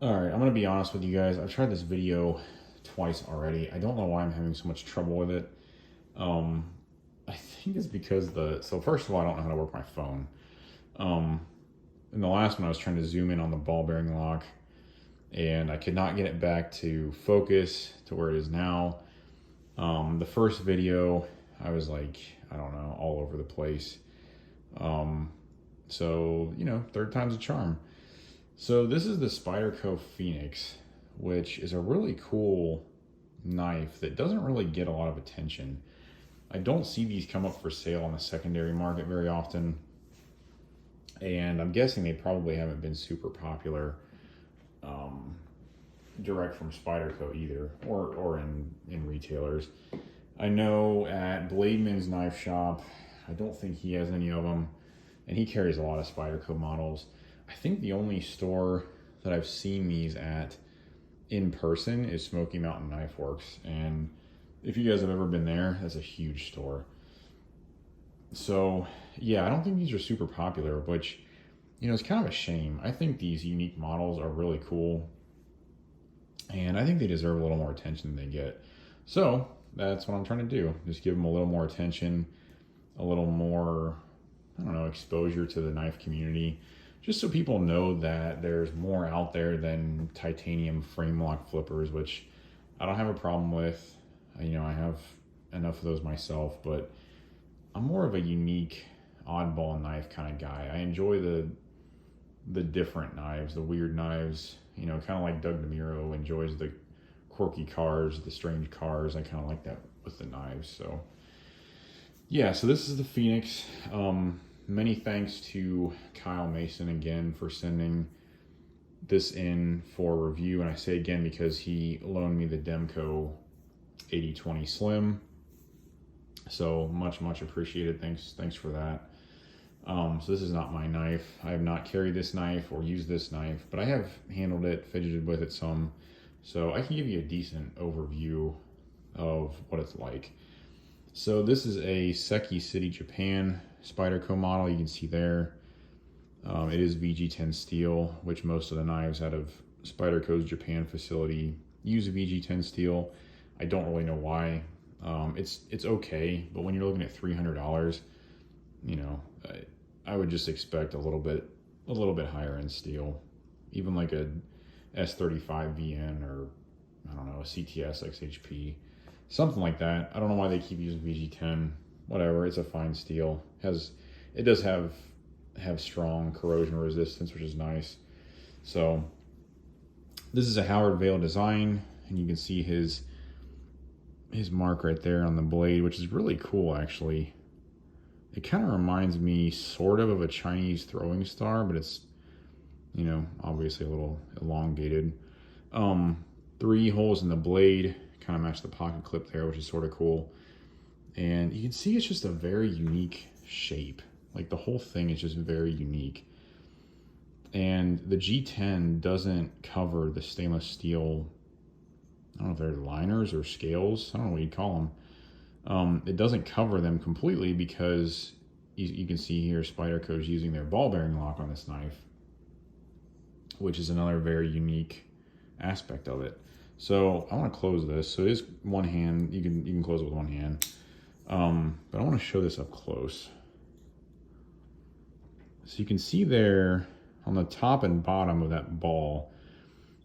All right, I'm gonna be honest with you guys. I've tried this video twice already. I don't know why I'm having so much trouble with it. Um, I think it's because so first of all, I don't know how to work my phone. Um, in the last one, I was trying to zoom in on the ball bearing lock, and I could not get it back to focus to where it is now. The first video, I was like, I don't know, all over the place. Um, so third time's a charm. So this is the Spyderco Phoenix, which is a really cool knife that doesn't really get a lot of attention. I don't see these come up for sale on the secondary market very often, and I'm guessing they probably haven't been super popular direct from Spyderco either, or in retailers. I know at Blademan's Knife Shop, I don't think he has any of them, and he carries a lot of Spyderco models. I think the only store that I've seen these at in person is Smoky Mountain Knife Works, and if you guys have ever been there, that's a huge store. So yeah, I don't think these are super popular, which it's kind of a shame. I think these unique models are really cool, and I think they deserve a little more attention than they get. So that's what I'm trying to do. Just give them a little more attention, a little more, I don't know, exposure to the knife community, just so people know that there's more out there than titanium frame lock flippers, which I don't have a problem with. I have enough of those myself, but I'm more of a unique oddball knife kind of guy. I enjoy the different knives, the weird knives, kind of like Doug DeMuro enjoys the quirky cars, the strange cars. I kind of like that with the knives. So yeah, so this is the Phoenix. Many thanks to Kyle Mason again for sending this in for review. And I say again because he loaned me the Demco 8020 Slim. So much appreciated. Thanks for that. So this is not my knife. I have not carried this knife or used this knife, but I have handled it, fidgeted with it some. So I can give you a decent overview of what it's like. So this is a Seki City, Japan Spyderco model. You can see there. It is VG10 steel, which most of the knives out of Spyderco's Japan facility use VG10 steel. I don't really know why. It's okay, but when you're looking at $300, I would just expect a little bit higher end steel, even like a S35 VN, or I don't know, a CTS XHP, something like that. I don't know why they keep using VG10. Whatever, it's a fine steel. It does have strong corrosion resistance, which is nice. So this is a Howard Vale design, and you can see his mark right there on the blade, which is really cool actually. It kind of reminds me sort of a Chinese throwing star, but it's obviously a little elongated. 3 holes in the blade, kind of match the pocket clip there, which is sort of cool. And you can see it's just a very unique shape. Like the whole thing is just very unique. And the G10 doesn't cover the stainless steel, I don't know if they're liners or scales, I don't know what you'd call them. It doesn't cover them completely because you can see here Spyderco is using their ball bearing lock on this knife, which is another very unique aspect of it. So I want to close this. So it is one hand. You can close it with one hand. But I want to show this up close. So you can see there on the top and bottom of that ball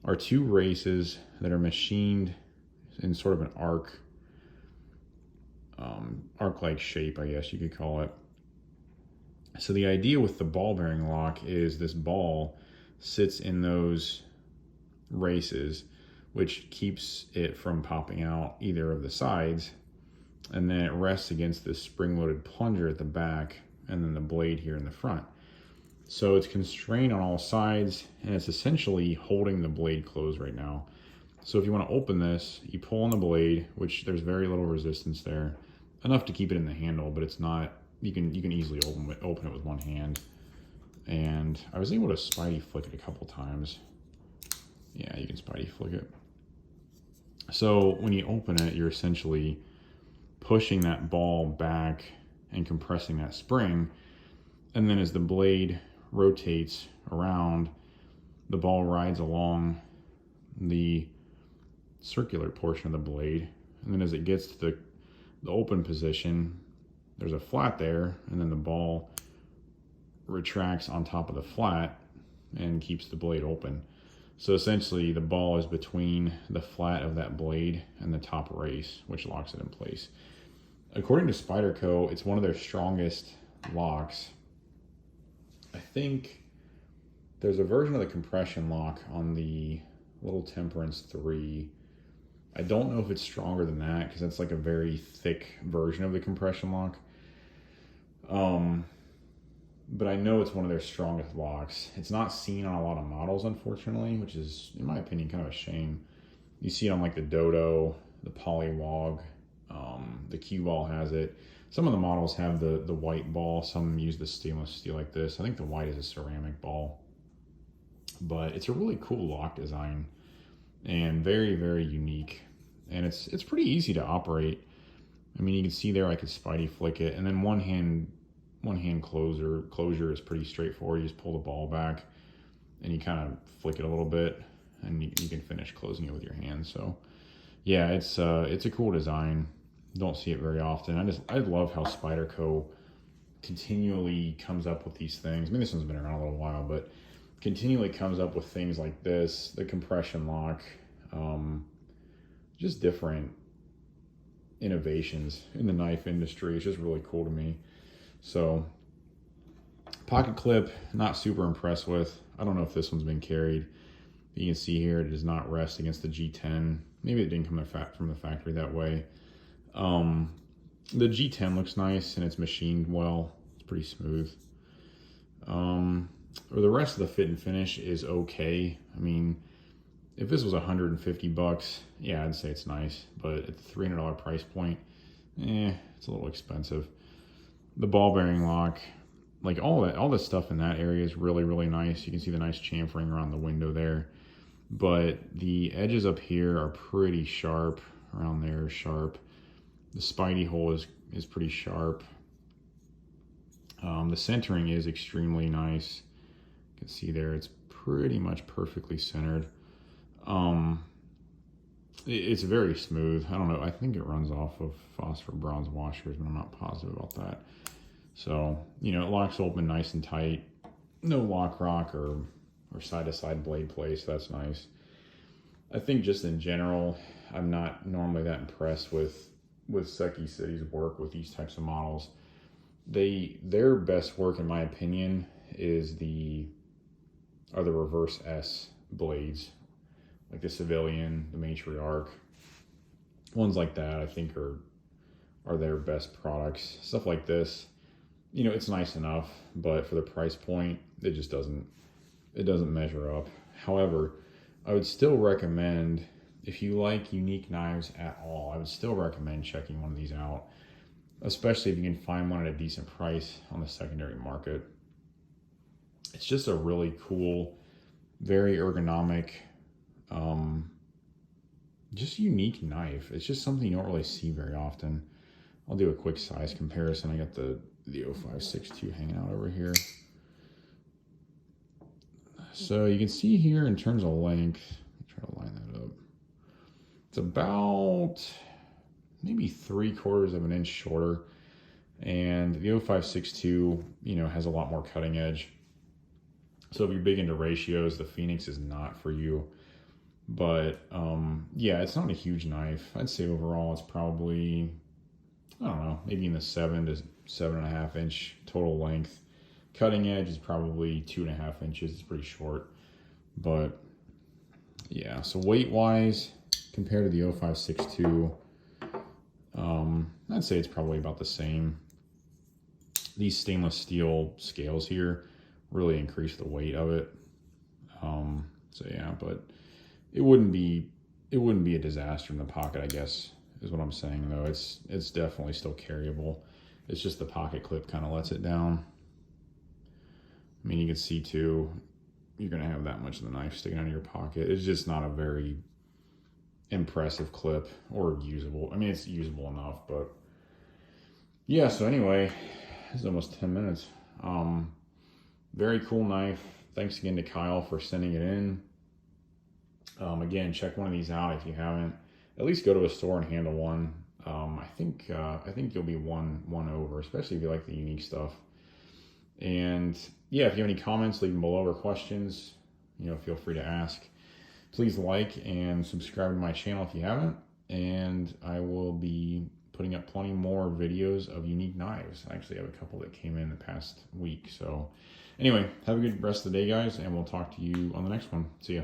are 2 races that are machined in sort of an arc-like shape, I guess you could call it. So the idea with the ball bearing lock is this ball sits in those races, which keeps it from popping out either of the sides, and then it rests against this spring-loaded plunger at the back, and then the blade here in the front. So it's constrained on all sides, and it's essentially holding the blade closed right now. So if you want to open this, you pull on the blade, which there's very little resistance there, enough to keep it in the handle, but it's not. You can easily open it with one hand. And I was able to Spidey flick it a couple times. Yeah, you can Spidey flick it. So when you open it, you're essentially pushing that ball back and compressing that spring. And then as the blade rotates around, the ball rides along the circular portion of the blade, and then as it gets to the open position, there's a flat there, and then the ball retracts on top of the flat and keeps the blade open. So essentially the ball is between the flat of that blade and the top race, which locks it in place. According to Spyderco, it's one of their strongest locks. I think there's a version of the compression lock on the Little Temperance 3. I don't know if it's stronger than that because it's like a very thick version of the compression lock. But I know it's one of their strongest locks. It's not seen on a lot of models, unfortunately, which is, in my opinion, kind of a shame. You see it on like the Dodo, the Polywog, the Cue Ball has it. Some of the models have the white ball. Some use the stainless steel like this. I think the white is a ceramic ball. But it's a really cool lock design and very, very unique. And it's pretty easy to operate. I mean, you can see there I could Spidey flick it, and then one hand closure is pretty straightforward. You just pull the ball back and you kind of flick it a little bit, and you can finish closing it with your hand. So yeah, it's a cool design. Don't see it very often. I love how Spyderco continually comes up with these things. I mean, this one's been around a little while, but continually comes up with things like this, the compression lock, just different innovations in the knife industry. It's just really cool to me. So pocket clip, not super impressed with. I don't know if this one's been carried. You can see here it does not rest against the G10. Maybe it didn't come from the factory that way. The G10 looks nice and it's machined well. It's pretty smooth. Or the rest of the fit and finish is okay. I mean, if this was $150, yeah, I'd say it's nice. But at the $300 price point, it's a little expensive. The ball bearing lock, like all this stuff in that area is really, really nice. You can see the nice chamfering around the window there. But the edges up here are pretty sharp. Around there is sharp. The Spidey hole is pretty sharp. The centering is extremely nice. You can see there it's pretty much perfectly centered. It's very smooth. I don't know. I think it runs off of phosphor bronze washers, but I'm not positive about that. So, you know, it locks open nice and tight. No lock rock or side-to-side blade play, so that's nice. I think just in general, I'm not normally that impressed with Seki City's work with these types of models. Their best work, in my opinion, are the reverse S blades, like the Civilian, the Matriarch. Ones like that, I think, are their best products. Stuff like this, you know, it's nice enough, but for the price point, it just doesn't measure up. However, I would still recommend, if you like unique knives at all, I would still recommend checking one of these out, especially if you can find one at a decent price on the secondary market. It's just a really cool, very ergonomic, just unique knife. It's just something you don't really see very often. I'll do a quick size comparison. I got the 0562 hanging out over here. So you can see here in terms of length, try to line that up. It's about maybe 3/4 of an inch shorter. And the 0562, you know, has a lot more cutting edge. So if you're big into ratios, the Phoenix is not for you. But yeah, it's not a huge knife. I'd say overall it's probably, I don't know, maybe in the 7 to 7.5 inch total length. Cutting edge is probably 2.5 inches. It's pretty short. But yeah, so weight wise, compared to the 0562, I'd say it's probably about the same. These stainless steel scales here really increase the weight of it. So yeah, but it wouldn't be a disaster in the pocket, I guess, is what I'm saying, though. It's definitely still carryable. It's just the pocket clip kind of lets it down. I mean, you can see too, you're gonna have that much of the knife sticking out of your pocket. It's just not a very impressive clip or usable. I mean, it's usable enough, but yeah, so anyway, this is almost 10 minutes. Very cool knife. Thanks again to Kyle for sending it in. Again, check one of these out if you haven't. At least go to a store and handle one. I think you'll be one over, especially if you like the unique stuff. And yeah, if you have any comments, leave them below, or questions, feel free to ask. Please like and subscribe to my channel if you haven't, and I will be putting up plenty more videos of unique knives. I actually have a couple that came in the past week. So anyway, have a good rest of the day, guys, and we'll talk to you on the next one. See ya.